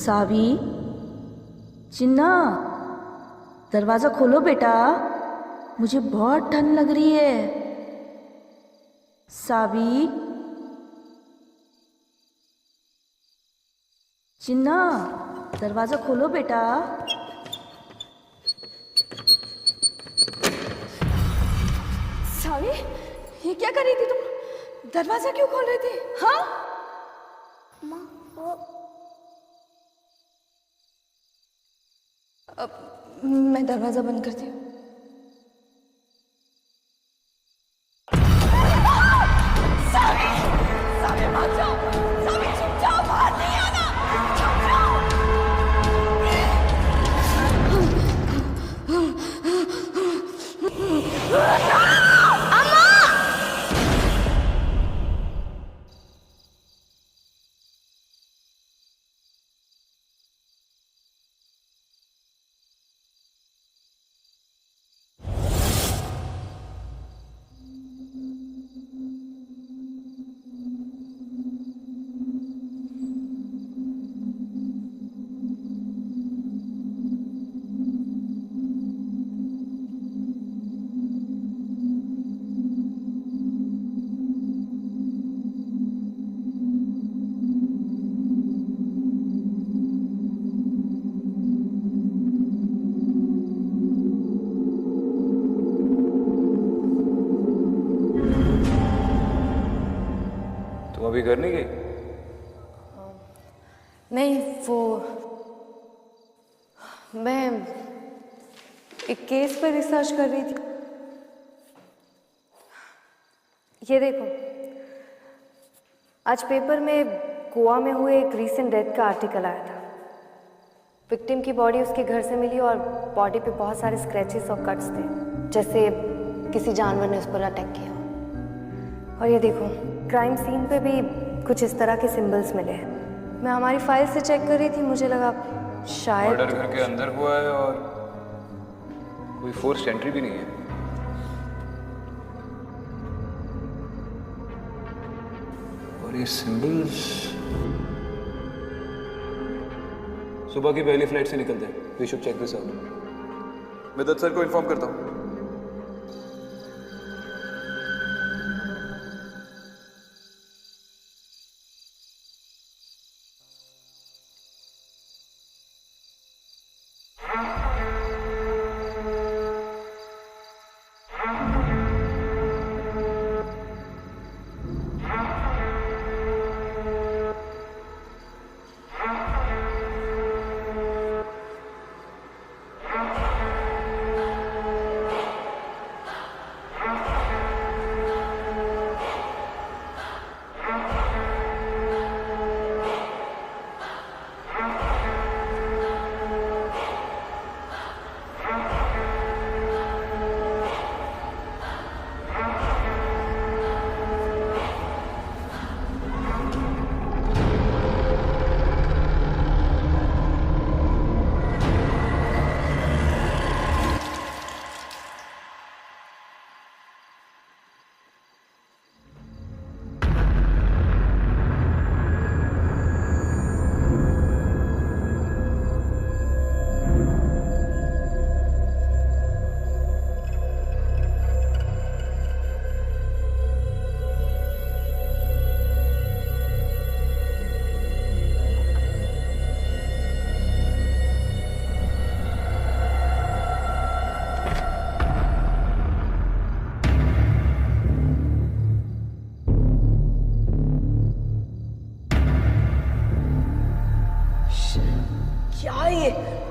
सावी, चिन्ना, दरवाजा खोलो बेटा, मुझे बहुत ठंड लग रही है। सावी, चिन्ना, दरवाजा खोलो बेटा। सावी, ये क्या कर रही थी तुम? दरवाजा क्यों खोल रही थी? हाँ माँ, वो मैं दरवाजा बंद करती हूँ। सावी, सावी मत जाओ, सावी छुप जाओ, बाहर नहीं आना, छुप जाओ। तुम अभी घर नहीं गई? नहीं, वो मैं एक केस पर रिसर्च कर रही थी। ये देखो, आज पेपर में गोवा में हुए एक रीसेंट डेथ का आर्टिकल आया था। विक्टिम की बॉडी उसके घर से मिली और बॉडी पे बहुत सारे स्क्रैचेस और कट्स थे, जैसे किसी जानवर ने उस पर अटैक किया। और ये देखो, क्राइम सीन पे भी कुछ इस तरह के सिंबल्स मिले हैं। मैं हमारी फाइल से चेक कर रही थी, मुझे लगा शायद मर्डर घर के अंदर हुआ है और कोई फोर्स्ड एंट्री भी नहीं है। और ये सिंबल्स सुबह की पहली फ्लाइट से निकलते हैं। We should check this out. मैं दत्त सर को इन्फॉर्म करता हूँ।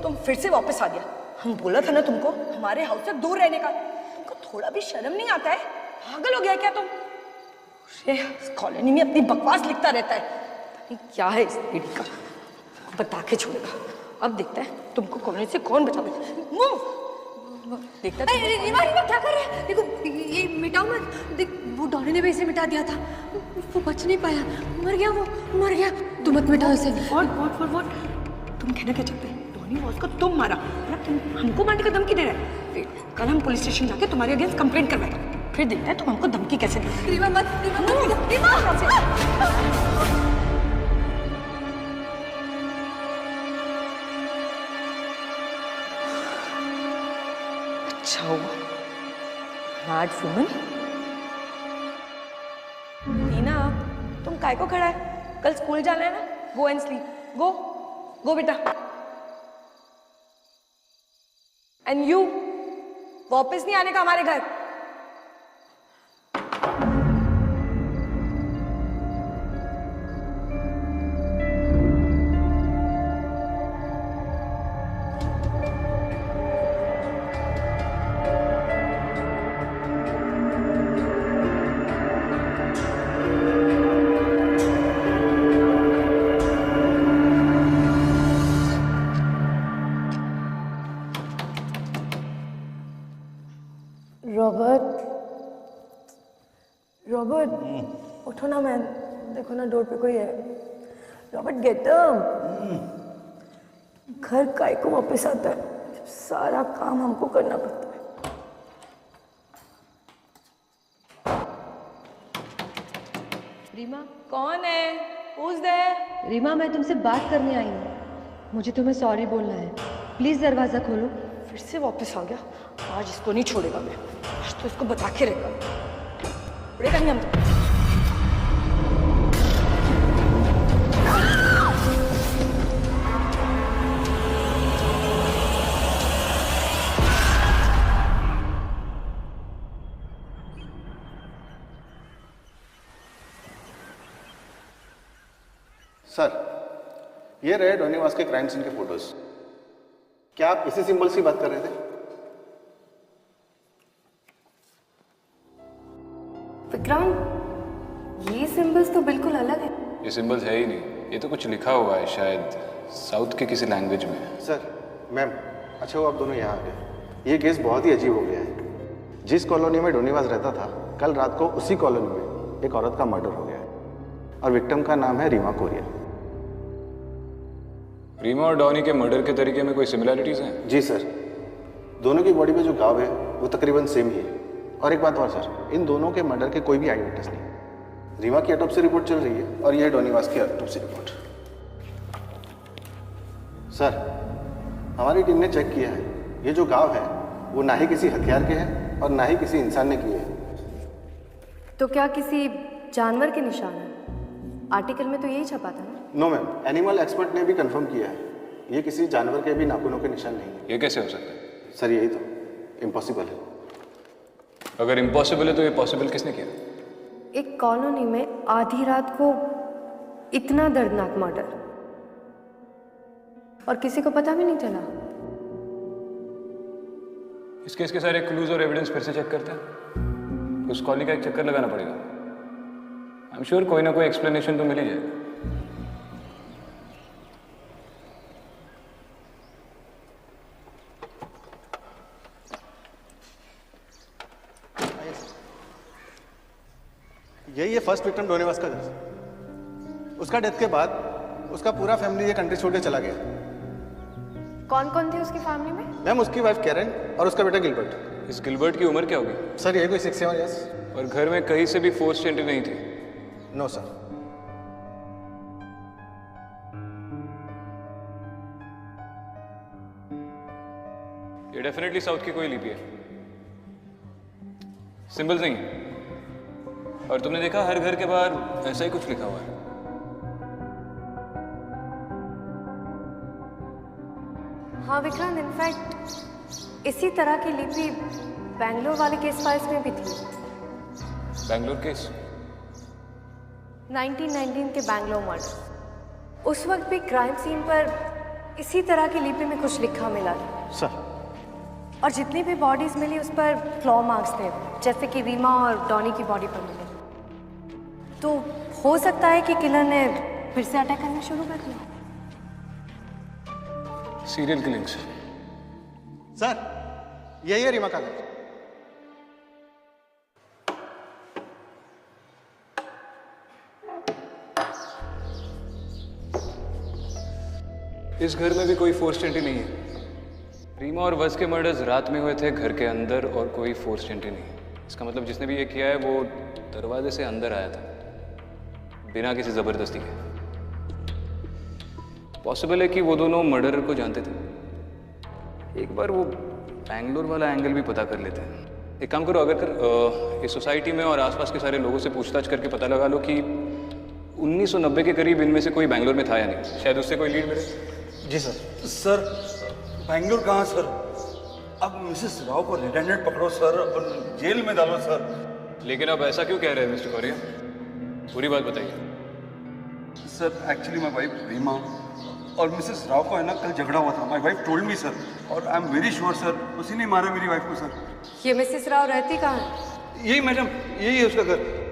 तुम फिर से वापस आ गया। हम बोला था ना तुमको हमारे हाउस से दूर रहने का। तुमको थोड़ा भी शर्म नहीं आता है? पागल हो गया क्या तुम? इस कॉलोनी में अपनी बकवास लिखता रहता है। पता नहीं क्या है इस पीढ़ी का, बता के छोड़ेगा। अब देखता है तुमको कॉलोनी से कौन बचाता। मूव! देखता है रीमा, रीमा क्या कर रहे हैं? देखो, ये मिटाओ मत। देख, वो डॉली ने भी इसे मिटा दिया था, वो बच नहीं पाया, मर गया, वो मर गया। तुम मत मिटाओ इसे। व्हाट तुम कहना क्या चाहते हैं? टोनी बॉस को तुम मारा ना, तुम हमको मारने का धमकी दे रहे हैं। कल हम पुलिस स्टेशन जाके तुम्हारे अगेंस्ट कंप्लेंट करवाएंगे, फिर देखते हैं तुम हमको धमकी कैसे दे। रीमा मत, रीमा। अच्छा हुआ। Mad woman. नीना, तुम काय को खड़ा है? कल स्कूल जाना है ना? Go and sleep. गो गो बेटा। एंड यू वापस नहीं आने का हमारे घर। रॉबर्ट, उठो ना मैन। देखो ना डोर पे कोई है। Robert get up. घर काय को वापस आता है जब सारा काम हमको करना पड़ता है। रीमा, कौन है? Who's there? रीमा मैं तुमसे बात करने आई हूँ। मुझे तुम्हें सॉरी बोलना है। प्लीज दरवाजा खोलो। फिर से वापस आ गया। आज इसको नहीं छोड़ेगा मैं। आज तो इसको बता के रहेगा। उड़ेगा नहीं हम तो। सर, ये रहे डोनीवास के क्राइम सीन के फोटोज। क्या आप इसी सिंबल्स की बात कर रहे थे? विक्रांत, ये सिंबल्स तो बिल्कुल अलग है। ये सिंबल्स है ही नहीं, ये तो कुछ लिखा हुआ है, शायद साउथ के किसी लैंग्वेज में। सर, मैम, अच्छा वो आप दोनों यहाँ आ गए। ये केस बहुत ही अजीब हो गया है। जिस कॉलोनी में डोनीवास रहता था, कल रात को उसी कॉलोनी में एक औरत का मर्डर हो गया है और विक्टिम का नाम है रीमा कोरिया। रीमा और डॉनी के मर्डर के तरीके में कोई सिमिलैरिटीज हैं? जी सर, दोनों की बॉडी पे जो घाव है वो तकरीबन सेम ही है। और एक बात और सर, इन दोनों के मर्डर के कोई भी आई विटनेस नहीं। रीमा की ऑटोप्सी रिपोर्ट चल रही है और यह डोनीवास की ऑटोप्सी रिपोर्ट। सर, हमारी टीम ने चेक किया है, ये जो घाव है वो ना ही किसी हथियार के हैं और ना ही किसी इंसान ने किए हैं। तो क्या किसी जानवर के निशान है? आर्टिकल में तो यही छपा था ना। नो मैम, एनिमल एक्सपर्ट ने भी कंफर्म किया है, ये किसी जानवर के भी नाखूनों के निशान नहीं है। ये कैसे हो सकता है? सर यही तो इम्पॉसिबल है। अगर इम्पॉसिबल है तो ये पॉसिबल किसने किया? एक कॉलोनी में आधी रात को इतना दर्दनाक मर्डर और किसी को पता भी नहीं चला। इस केस के सारे क्लूज और एविडेंस फिर से चेक करते हैं। उस कॉलोनी का एक चक्कर लगाना पड़ेगा। आई एम श्योर कोई ना कोई एक्सप्लेनेशन तो मिल ही जाएगा। यही है फर्स्ट विक्टिम डोनीवास का घर। उसका डेथ के बाद उसका पूरा फैमिली ये कंट्री छोड़ के चला गया। कौन कौन थे उसकी फैमिली में? मैम, उसकी वाइफ कैरन और उसका बेटा गिलबर्ट। इस गिलबर्ट की उम्र क्या होगी? सर यही कोई 6-7 इयर्स। और घर में कहीं से भी फोर्स एंट्री नहीं थी? No sir. ये डेफिनेटली साउथ की कोई लिपि है, सिंबल्स नहीं है। और तुमने देखा हर घर के बाहर ऐसा ही कुछ लिखा हुआ है। हाँ विक्रांत, इनफैक्ट इसी तरह की लिपि बैंगलोर वाले केस फाइल्स में भी थी। बैंगलोर केस? 1919 के बैंगलोर मर्डर। उस वक्त भी क्राइम सीन पर इसी तरह की लिपि में कुछ लिखा मिला था। सर, और जितनी भी बॉडीज मिली उस पर क्लॉ मार्क्स थे, जैसे कि रीमा और डॉनी की बॉडी पर मिले। तो हो सकता है कि किलर ने फिर से अटैक करना शुरू कर दिया। Serial killings. सर यही है रीमा का घर। इस घर में भी कोई फोर्स एंट्री नहीं है। रीमा और वस के मर्डर्स रात में हुए थे घर के अंदर और कोई फोर्स एंट्री नहीं है। इसका मतलब जिसने भी ये किया है वो दरवाजे से अंदर आया था बिना किसी जबरदस्ती के। पॉसिबल है कि वो दोनों मर्डरर को जानते थे। एक बार वो बैंगलोर वाला एंगल भी पता कर लेते हैं। एक काम करो, अगर कर इस सोसाइटी में और आसपास के सारे लोगों से पूछताछ करके पता लगा लो कि 1990 के करीब इनमें से कोई बैंगलोर में था या नहीं, शायद उससे कोई लीड मिले। जी सर। सर बैंगलोर कहाँ सर? अब मिसेस राव को रेड हैंडेड पकड़ो सर, अब जेल में डालो सर। लेकिन आप ऐसा क्यों कह रहे हैं मिस्टर कोरिया? पूरी बात बताइए। Sir actually my wife Reema और मिसेस राव का है ना कल झगड़ा हुआ था। My wife told me sir, और I am very sure sir उसी ने मारा मेरी वाइफ को सर। ये मिसेस राव रहती कहाँ है? यही मैडम, यही है उसका घर।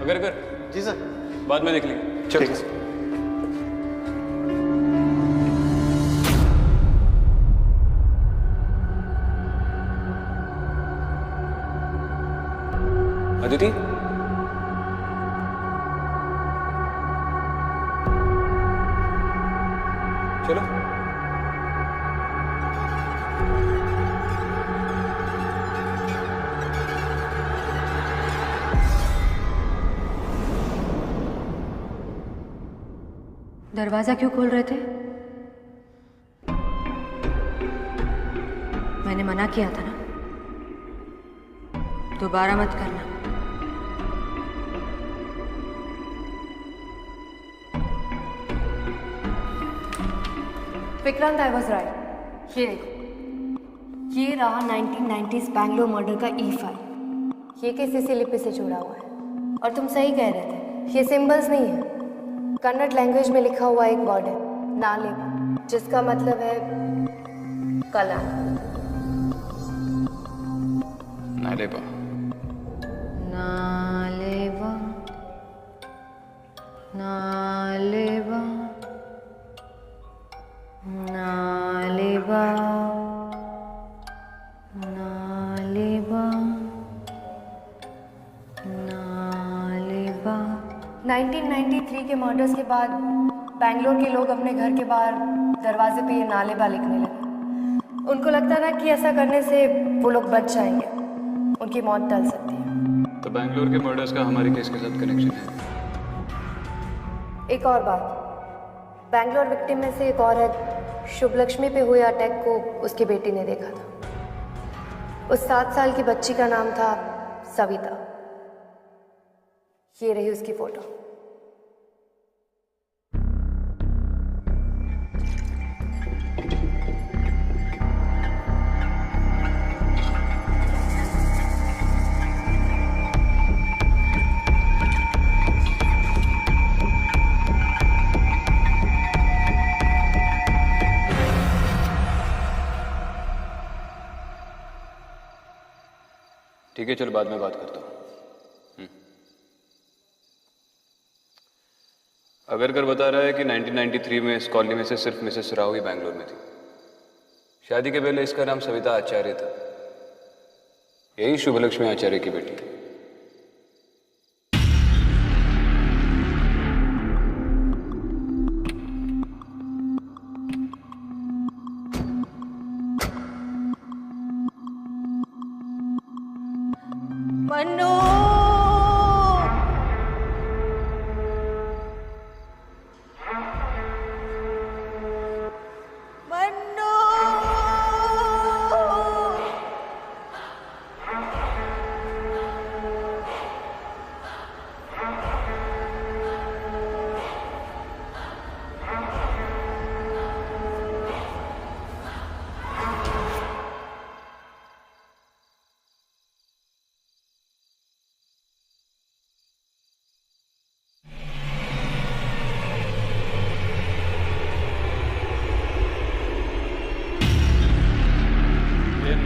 अगर जी सर। बाद में देख लेंगे। चलो ठीक है सर। अदिति, चलो। दरवाजा क्यों खोल रहे थे? मैंने मना किया था ना, दोबारा मत करना। Vikrant, I was right. ये देखो, ये रहा 1990s बैंगलोर मर्डर का ई फाइल। ये केस इसी लिपि से जुड़ा हुआ है। और तुम सही कह रहे थे, ये सिंबल्स नहीं है, कन्नड़ लैंग्वेज में लिखा हुआ एक वर्ड है, नालेबा, जिसका मतलब है कला। नालेबा। नालेबा, नालेबा, नालेबा, नालेबा, नालेबा। 1993 के मर्डर्स के बाद बैंगलोर के लोग अपने घर के बाहर दरवाजे पे ये नालेबा लिखने लगे। उनको लगता था कि ऐसा करने से वो लोग बच जाएंगे, उनकी मौत टल सकती है। तो बैंगलोर के मर्डर्स का हमारे केस के साथ कनेक्शन है। एक और बात, बैंगलोर विक्टिम में से एक और है, शुभलक्ष्मी पे हुए अटैक को उसकी बेटी ने देखा था। उस 7 साल की बच्ची का नाम था सविता। ये रही उसकी फोटो। ठीक है, चलो बाद में बात करता हूँ। अगर बता रहा है कि 1993 में इस कॉलोनी में से सिर्फ मिसेस राव ही बैंगलोर में थी। शादी के पहले इसका नाम सविता आचार्य था। यही शुभलक्ष्मी आचार्य की बेटी थी। मन्नू, मन्नू,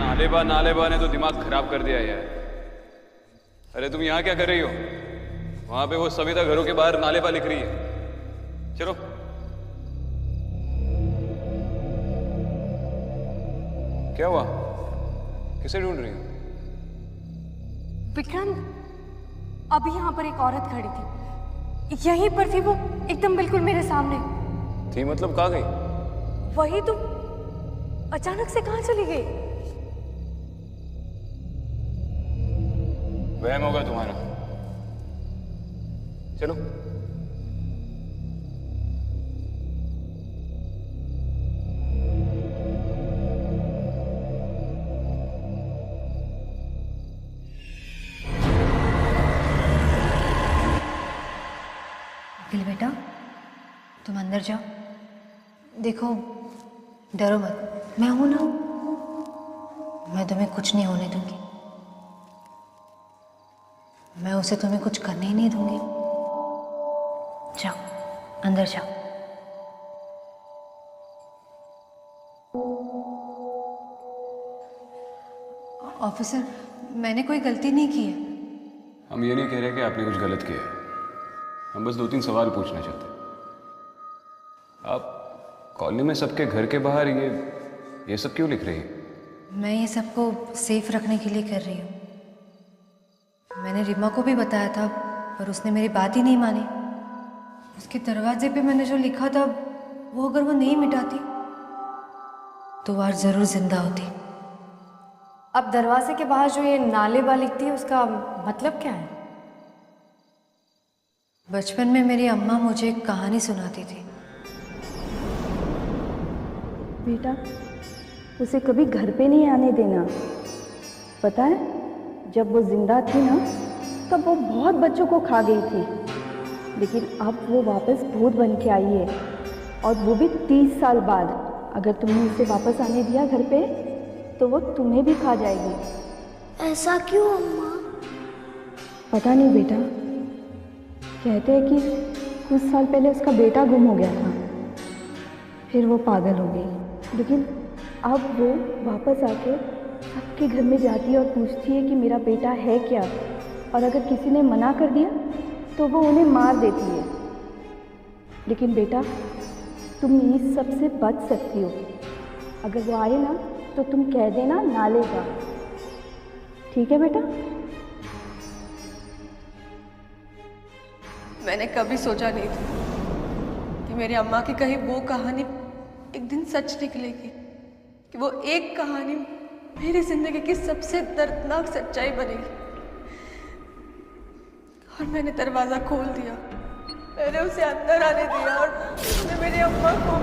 नालेबा नालेबा ने तो दिमाग खराब कर दिया यार। अरे तुम यहाँ क्या कर रही हो? वहां पे वो सविता घरों के बाहर नालेबा लिख रही है। चलो। क्या हुआ? किसे ढूंढ रही हो? विक्रम, अभी यहाँ पर एक औरत खड़ी थी, यहीं पर थी वो, एकदम बिल्कुल मेरे सामने। थी मतलब कहाँ गई? वही तो, अचानक से कहाँ चली गई? वहम होगा तुम्हारा। चलो। अखिल बेटा, तुम अंदर जाओ। देखो, डरो मत, मैं हूं ना, मैं तुम्हें कुछ नहीं होने दूंगी। मैं उसे तुम्हें कुछ करने ही नहीं दूंगी। जाओ, अंदर जाओ। ऑफिसर, मैंने कोई गलती नहीं की है। हम ये नहीं कह रहे कि आपने कुछ गलत किया है, हम बस 2-3 सवाल पूछना चाहते हैं। आप कॉलोनी में सबके घर के बाहर ये सब क्यों लिख रही है? मैं ये सबको सेफ रखने के लिए कर रही हूँ। मैंने रीमा को भी बताया था, पर उसने मेरी बात ही नहीं मानी। उसके दरवाजे पे मैंने जो लिखा था, वो अगर वो नहीं मिटाती तो वो आज जरूर जिंदा होती। अब दरवाजे के बाहर जो ये नालेबा लिखती है, उसका मतलब क्या है? बचपन में मेरी अम्मा मुझे एक कहानी सुनाती थी। बेटा, उसे कभी घर पे नहीं आने देना। पता है, जब वो जिंदा थी ना, तब वो बहुत बच्चों को खा गई थी, लेकिन अब वो वापस भूत बन के आई है, और वो भी 30 साल बाद। अगर तुमने उसे वापस आने दिया घर पे, तो वो तुम्हें भी खा जाएगी। ऐसा क्यों अम्मा? पता नहीं बेटा, कहते हैं कि कुछ साल पहले उसका बेटा गुम हो गया था, फिर वो पागल हो गई, लेकिन अब वो वापस आके सबके घर में जाती है और पूछती है कि मेरा बेटा है क्या, और अगर किसी ने मना कर दिया तो वो उन्हें मार देती है। लेकिन बेटा, तुम इस सब से बच सकती हो। अगर वो आए ना, तो तुम कह देना नाले का, ठीक है बेटा? मैंने कभी सोचा नहीं था कि मेरी अम्मा की कही वो कहानी एक दिन सच निकलेगी, कि वो एक कहानी मेरी जिंदगी की सबसे दर्दनाक सच्चाई बनेगी। और मैंने दरवाजा खोल दिया, मैंने उसे अंदर आने दिया, और उसने मेरी अम्मा को।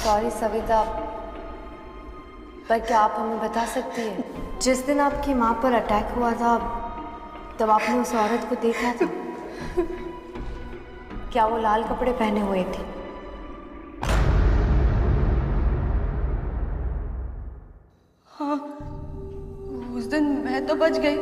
सॉरी सविता, पर क्या आप हमें बता सकती हैं, जिस दिन आपकी माँ पर अटैक हुआ था, तब आपने उस औरत को देखा था? क्या वो लाल कपड़े पहने हुए थी? हाँ, उस दिन मैं तो बच गई,